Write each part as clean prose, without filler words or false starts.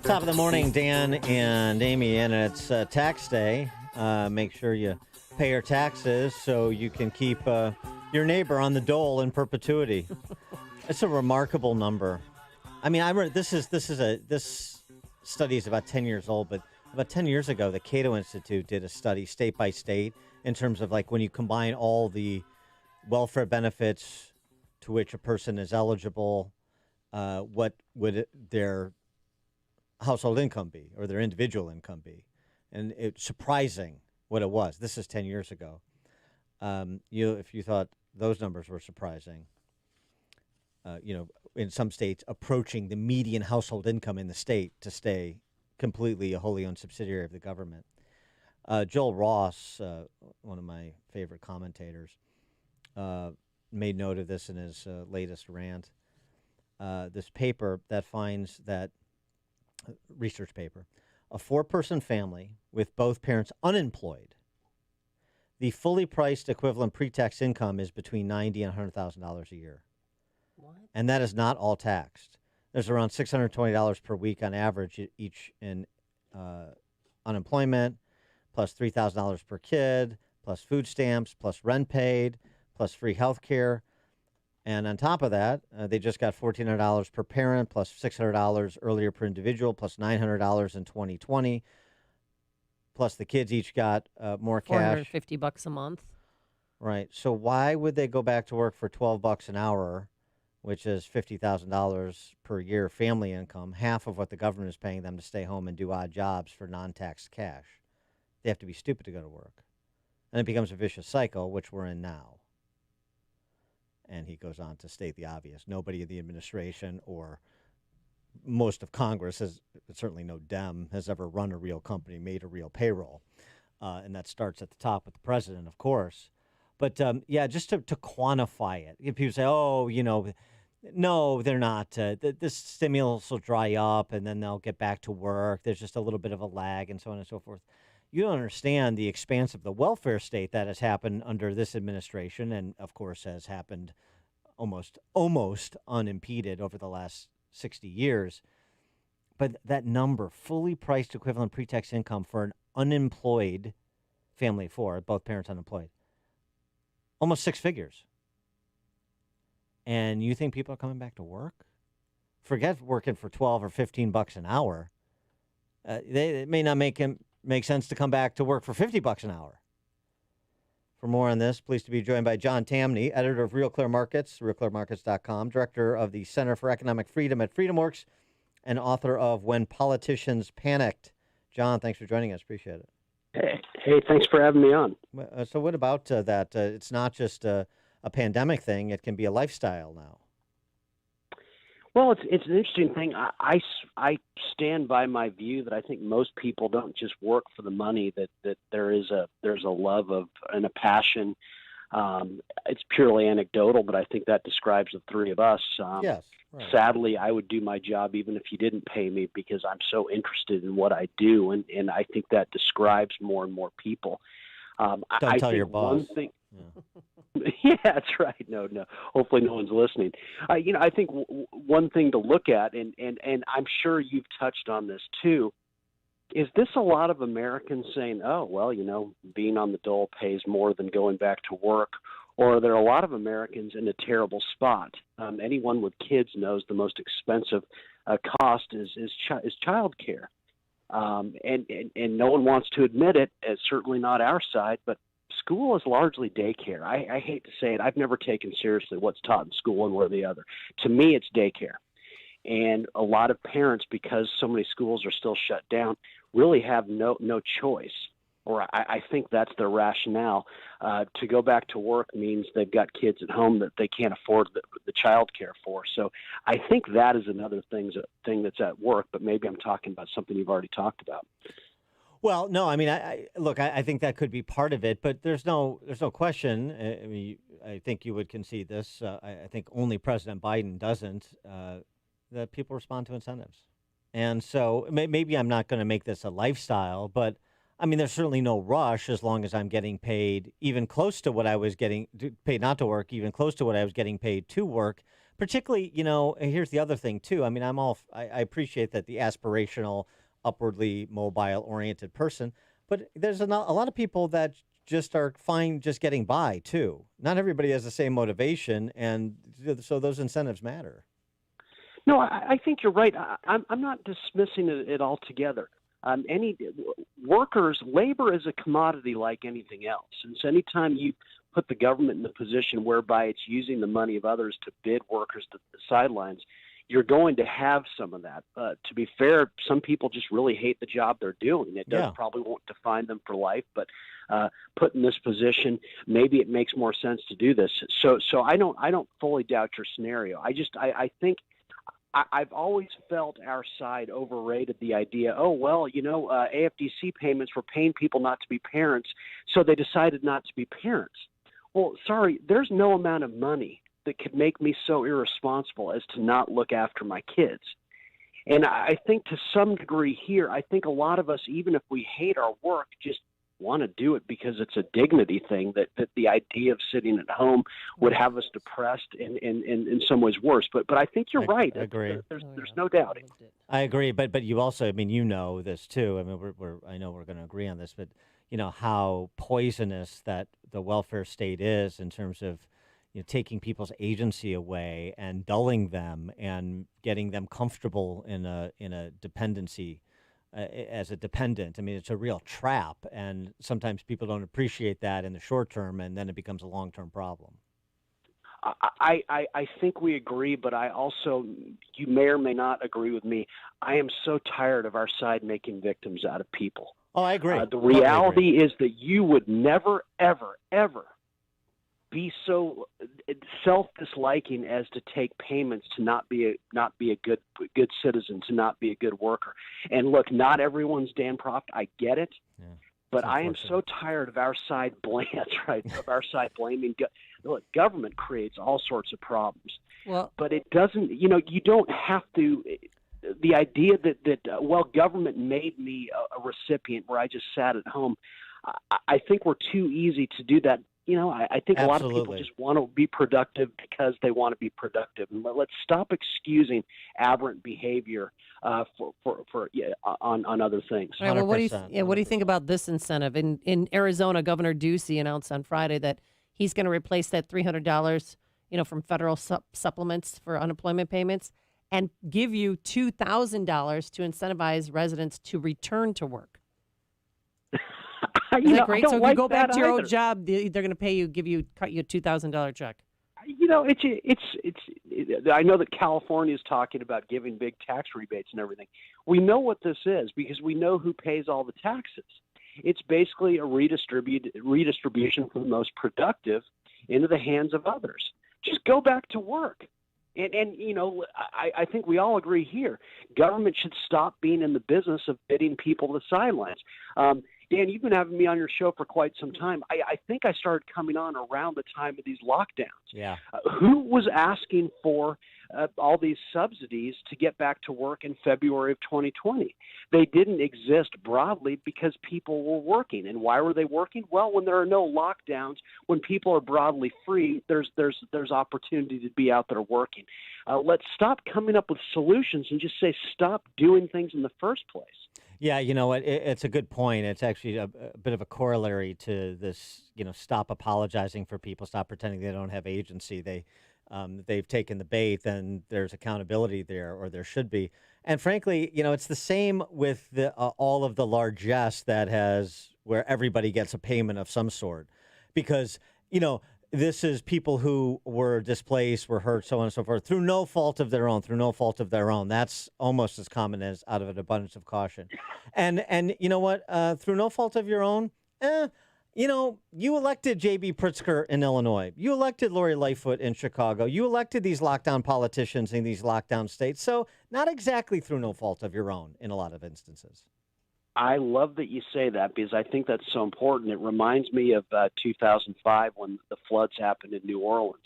Top of the morning, Dan and Amy, and it's tax day. Make sure you pay your taxes so you can keep your neighbor on the dole in perpetuity. It's a remarkable number. I mean, this study is about 10 years old, but about 10 years ago, the Cato Institute did a study state by state in terms of like when you combine all the welfare benefits to which a person is eligible, what would their household income be or their individual income be? And it's surprising what it was. This is 10 years ago. If you thought those numbers were surprising, in some states approaching the median household income in the state to stay completely a wholly owned subsidiary of the government. Joel Ross, one of my favorite commentators, made note of this in his latest rant. This paper that finds that, research paper, a 4-person family with both parents unemployed, the fully priced equivalent pre-tax income is between $90,000 and $100,000 a year. What? And that is not all taxed. There's around $620 per week on average each in unemployment, plus $3,000 per kid, plus food stamps, plus rent paid, plus free health care. And on top of that, they just got $1,400 per parent, plus $600 earlier per individual, plus $900 in 2020. Plus the kids each got more cash. $450 a month. Right. So why would they go back to work for $12 an hour, which is $50,000 per year family income, half of what the government is paying them to stay home and do odd jobs for non-taxed cash? They have to be stupid to go to work. And it becomes a vicious cycle, which we're in now. And he goes on to state the obvious. Nobody in the administration or most of Congress, certainly no Dem, has ever run a real company, made a real payroll. And that starts at the top with the president, of course. But, just to quantify it. If people say, no, they're not. This stimulus will dry up, and then they'll get back to work. There's just a little bit of a lag, and so on and so forth. You don't understand the expanse of the welfare state that has happened under this administration and, of course, has happened almost unimpeded over the last 60 years. But that number, fully priced equivalent pre-tax income for an unemployed family of 4, both parents unemployed, almost 6 figures. And you think people are coming back to work? Forget working for $12 or $15 an hour. It may not make sense to come back to work for $50 an hour. For more on this, pleased to be joined by John Tamny, editor of RealClearMarket's, RealClearMarket's.com, director of the Center for Economic Freedom at FreedomWorks, and author of When Politicians Panicked. John, thanks for joining us. Appreciate it. Hey, thanks for having me on. So what about that? It's not just a pandemic thing. It can be a lifestyle now. Well, it's an interesting thing. I stand by my view that I think most people don't just work for the money, that there's a love of and a passion. It's purely anecdotal, but I think that describes the three of us. Yes. Right. Sadly, I would do my job even if you didn't pay me because I'm so interested in what I do, and I think that describes more and more people. Don't tell your boss. One thing, yeah, that's right. No. Hopefully, no one's listening. I think one thing to look at, and I'm sure you've touched on this too, is this a lot of Americans saying, "Oh, well, being on the dole pays more than going back to work," or are there a lot of Americans in a terrible spot? Anyone with kids knows the most expensive cost is child care. And no one wants to admit it, certainly not our side, but school is largely daycare. I hate to say it. I've never taken seriously what's taught in school one way or the other. To me, it's daycare. And a lot of parents, because so many schools are still shut down, really have no choice. Or I think that's their rationale. To go back to work means they've got kids at home that they can't afford the child care for. So I think that is another thing that's at work, but maybe I'm talking about something you've already talked about. Well, no, I mean, I think that could be part of it, but there's no question. I mean, I think you would concede this. I think only President Biden doesn't, that people respond to incentives. And so maybe I'm not going to make this a lifestyle, but I mean, there's certainly no rush as long as I'm getting paid even close to what I was getting paid not to work, even close to what I was getting paid to work. particularly, and here's the other thing too. I mean, I appreciate that the aspirational, upwardly mobile oriented person, but there's a lot of people that just are fine just getting by too. Not everybody has the same motivation, and so those incentives matter. No, I think you're right. I'm not dismissing it altogether. Any workers, labor is a commodity like anything else, and so anytime you put the government in the position whereby it's using the money of others to bid workers to the sidelines, you're going to have some of that. To be fair, some people just really hate the job they're doing. It does probably won't define them for life, but put in this position, maybe it makes more sense to do this. So I don't fully doubt your scenario. I think I've always felt our side overrated the idea, AFDC payments were paying people not to be parents, so they decided not to be parents. Well, sorry, there's no amount of money that could make me so irresponsible as to not look after my kids. And I think to some degree here, I think a lot of us, even if we hate our work, just want to do it because it's a dignity thing, that the idea of sitting at home would have us depressed and in some ways worse. But I think you're right. I agree. There's no doubt. I agree. But you also, I mean, this too. I mean, I know we're going to agree on this, but how poisonous that the welfare state is in terms of taking people's agency away and dulling them and getting them comfortable in a dependency. As a dependent. I mean, it's a real trap, and sometimes people don't appreciate that in the short term, and then it becomes a long-term problem. I think we agree, but I also, you may or may not agree with me, I am so tired of our side making victims out of people. Oh, I agree. The reality is that you would never, ever, ever be so self-disliking as to take payments to not be a good citizen, to not be a good worker. And look, not everyone's Dan Proft. I get it, but I am so tired of our side of our side blaming. Look, government creates all sorts of problems. Well, but it doesn't. You don't have to. The idea that government made me a recipient where I just sat at home. I think we're too easy to do that. I think a lot of people just want to be productive because they want to be productive. And let's stop excusing aberrant behavior on other things. Right, well, what do you think about this incentive? In Arizona, Governor Ducey announced on Friday that he's going to replace that $300, from federal supplements for unemployment payments and give you $2,000 to incentivize residents to return to work. Isn't that great? So if you go back to your old job, they're going to cut you a $2,000 check. I know that California is talking about giving big tax rebates and everything. We know what this is because we know who pays all the taxes. It's basically a redistribution from the most productive into the hands of others. Just go back to work. And I think we all agree here. Government should stop being in the business of bidding people to the sidelines. Dan, you've been having me on your show for quite some time. I think I started coming on around the time of these lockdowns. Yeah. Who was asking for all these subsidies to get back to work in February of 2020? They didn't exist broadly because people were working. And why were they working? Well, when there are no lockdowns, when people are broadly free, there's opportunity to be out there working. Let's stop coming up with solutions and just say stop doing things in the first place. Yeah, it's a good point. It's actually a bit of a corollary to this, stop apologizing for people, stop pretending they don't have agency. They've taken the bait, and there's accountability there, or there should be. And frankly, it's the same with all of the largesse where everybody gets a payment of some sort, because, this is people who were displaced, were hurt, so on and so forth, through no fault of their own. That's almost as common as out of an abundance of caution. And you know what? Through no fault of your own, you elected J.B. Pritzker in Illinois. You elected Lori Lightfoot in Chicago. You elected these lockdown politicians in these lockdown states. So not exactly through no fault of your own in a lot of instances. I love that you say that because I think that's so important. It reminds me of 2005 when the floods happened in New Orleans.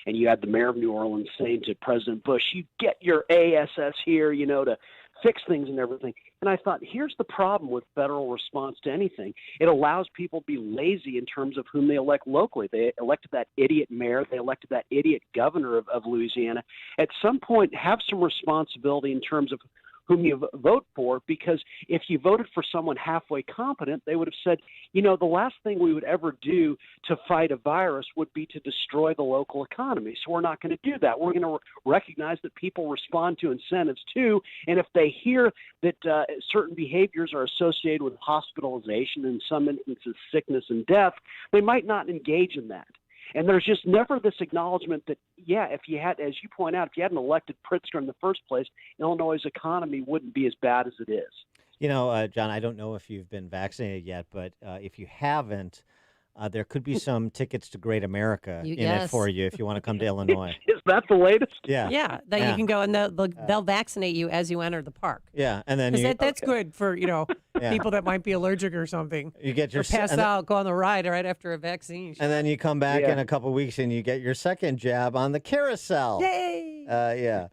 and you had the mayor of New Orleans saying to President Bush, "You get your ASS here, to fix things and everything." And I thought, here's the problem with federal response to anything. It allows people to be lazy in terms of whom they elect locally. They elected that idiot mayor. They elected that idiot governor of Louisiana. At some point, have some responsibility in terms of whom you vote for, because if you voted for someone halfway competent, they would have said, the last thing we would ever do to fight a virus would be to destroy the local economy. So we're not going to do that. We're going to recognize that people respond to incentives too. And if they hear that certain behaviors are associated with hospitalization, in some instances sickness and death, they might not engage in that. And there's just never this acknowledgement that, if you had, as you point out, if you hadn't elected Pritzker in the first place, Illinois' economy wouldn't be as bad as it is. John, I don't know if you've been vaccinated yet, but if you haven't, there could be some tickets to Great America it for you if you want to come to Illinois. Is that the latest? Yeah. Yeah, that you can go and they'll vaccinate you as you enter the park. Yeah, and then that's good for people that might be allergic or something. You get your or pass out, go on the ride right after a vaccine. And then you come back in a couple of weeks and you get your second jab on the carousel. Yay!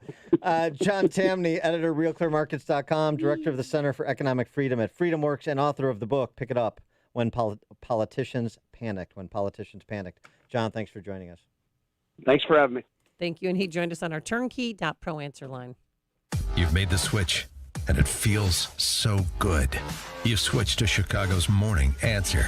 John Tamny, editor, RealClearMarket's.com, director of the Center for Economic Freedom at FreedomWorks, and author of the book, Pick It Up, When Politicians Panicked. John, thanks for joining us. Thanks for having me. Thank you. And he joined us on our turnkey.pro answer line. You've made the switch, and it feels so good. You've switched to Chicago's Morning Answer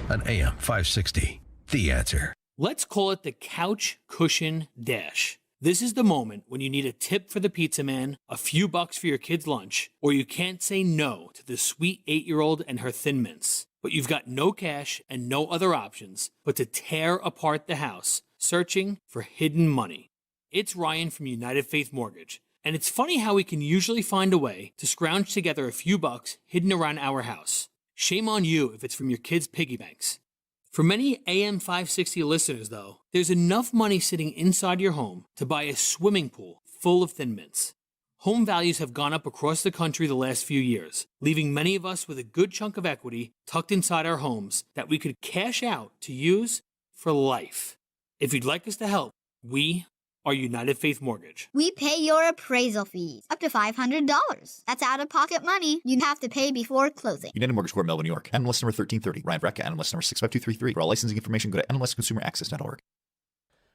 on AM 560. The Answer. Let's call it the couch cushion dash. This is the moment when you need a tip for the pizza man, a few bucks for your kid's lunch, or you can't say no to the sweet 8-year-old and her Thin Mints. But you've got no cash and no other options but to tear apart the house, searching for hidden money. It's Ryan from United Faith Mortgage, and it's funny how we can usually find a way to scrounge together a few bucks hidden around our house. Shame on you if it's from your kids' piggy banks. For many AM 560 listeners, though, there's enough money sitting inside your home to buy a swimming pool full of Thin Mints. Home values have gone up across the country the last few years, leaving many of us with a good chunk of equity tucked inside our homes that we could cash out to use for life. If you'd like us to help, we are United Faith Mortgage. We pay your appraisal fees, up to $500. That's out-of-pocket money you'd have to pay before closing. United Mortgage Corp, Melbourne, New York. NMLS number 1330. Ryan Vrecka, NMLS number 65233. For all licensing information, go to nmlsconsumeraccess.org.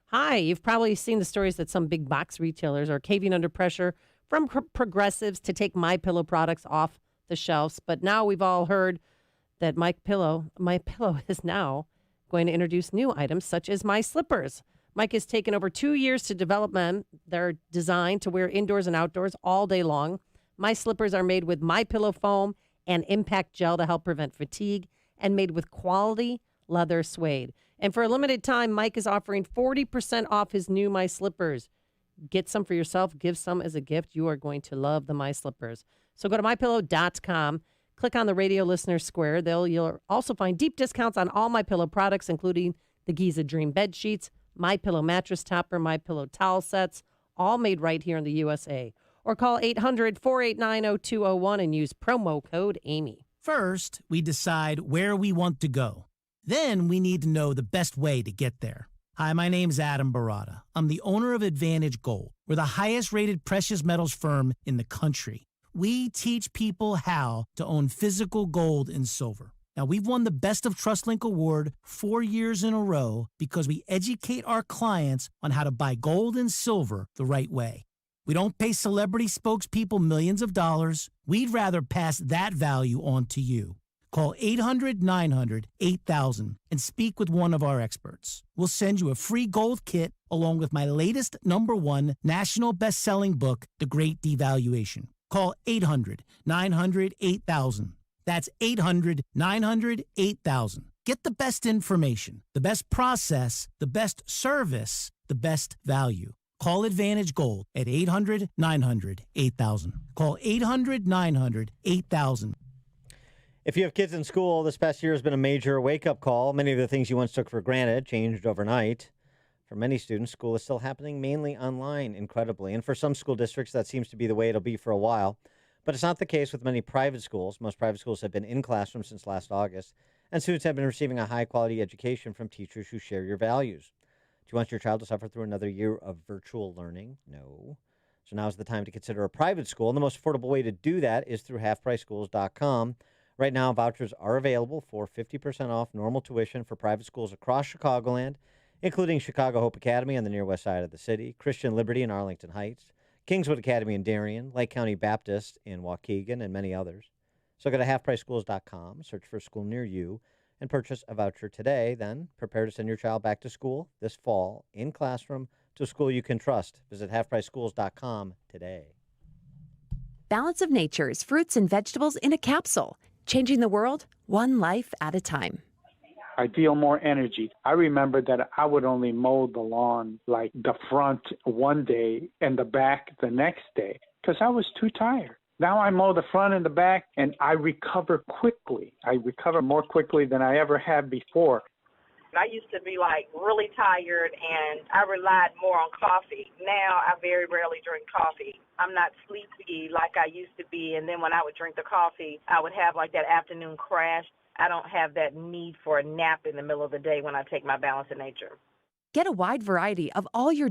Hi, you've probably seen the stories that some big box retailers are caving under pressure from progressives to take MyPillow products off the shelves. But now we've all heard that MyPillow is now going to introduce new items such as My Slippers. Mike has taken over 2 years to develop them. They're designed to wear indoors and outdoors all day long. My Slippers are made with MyPillow foam and impact gel to help prevent fatigue, and made with quality leather suede. And for a limited time, Mike is offering 40% off his new My Slippers. Get some for yourself. Give some as a gift. You are going to love the My Slippers. So go to MyPillow.com. Click on the radio listener square. You'll also find deep discounts on all MyPillow products, including the Giza Dream bed sheets, MyPillow mattress topper, MyPillow towel sets, all made right here in the USA. Or call 800-489-0201 and use promo code Amy. First, we decide where we want to go. Then we need to know the best way to get there. Hi, my name's Adam Barata. I'm the owner of Advantage Gold. We're the highest rated precious metals firm in the country. We teach people how to own physical gold and silver. Now, we've won the Best of TrustLink Award 4 years in a row because we educate our clients on how to buy gold and silver the right way. We don't pay celebrity spokespeople millions of dollars. We'd rather pass that value on to you. Call 800-900-8000 and speak with one of our experts. We'll send you a free gold kit along with my latest #1 national best-selling book, The Great Devaluation. Call 800-900-8000. That's 800-900-8000. Get the best information, the best process, the best service, the best value. Call Advantage Gold at 800-900-8000. Call 800-900-8000. If you have kids in school, this past year has been a major wake-up call. Many of the things you once took for granted changed overnight. For many students, school is still happening mainly online, incredibly. And for some school districts, that seems to be the way it'll be for a while. But it's not the case with many private schools. Most private schools have been in classrooms since last August, and students have been receiving a high-quality education from teachers who share your values. Do you want your child to suffer through another year of virtual learning? No. So now's the time to consider a private school. And the most affordable way to do that is through halfpriceschools.com. Right now, vouchers are available for 50% off normal tuition for private schools across Chicagoland, including Chicago Hope Academy on the near west side of the city, Christian Liberty in Arlington Heights, Kingswood Academy in Darien, Lake County Baptist in Waukegan, and many others. So go to halfpriceschools.com, search for a school near you, and purchase a voucher today. Then prepare to send your child back to school this fall in classroom to a school you can trust. Visit halfpriceschools.com today. Balance of Nature's fruits and vegetables in a capsule, changing the world one life at a time. I feel more energy. I remember that I would only mow the lawn, like the front one day and the back the next day, because I was too tired. Now I mow the front and the back, and I recover quickly. I recover more quickly than I ever have before. I used to be like really tired, and I relied more on coffee. Now I very rarely drink coffee. I'm not sleepy like I used to be, and then when I would drink the coffee, I would have like that afternoon crash. I don't have that need for a nap in the middle of the day when I take my Balance of Nature. Get a wide variety of all your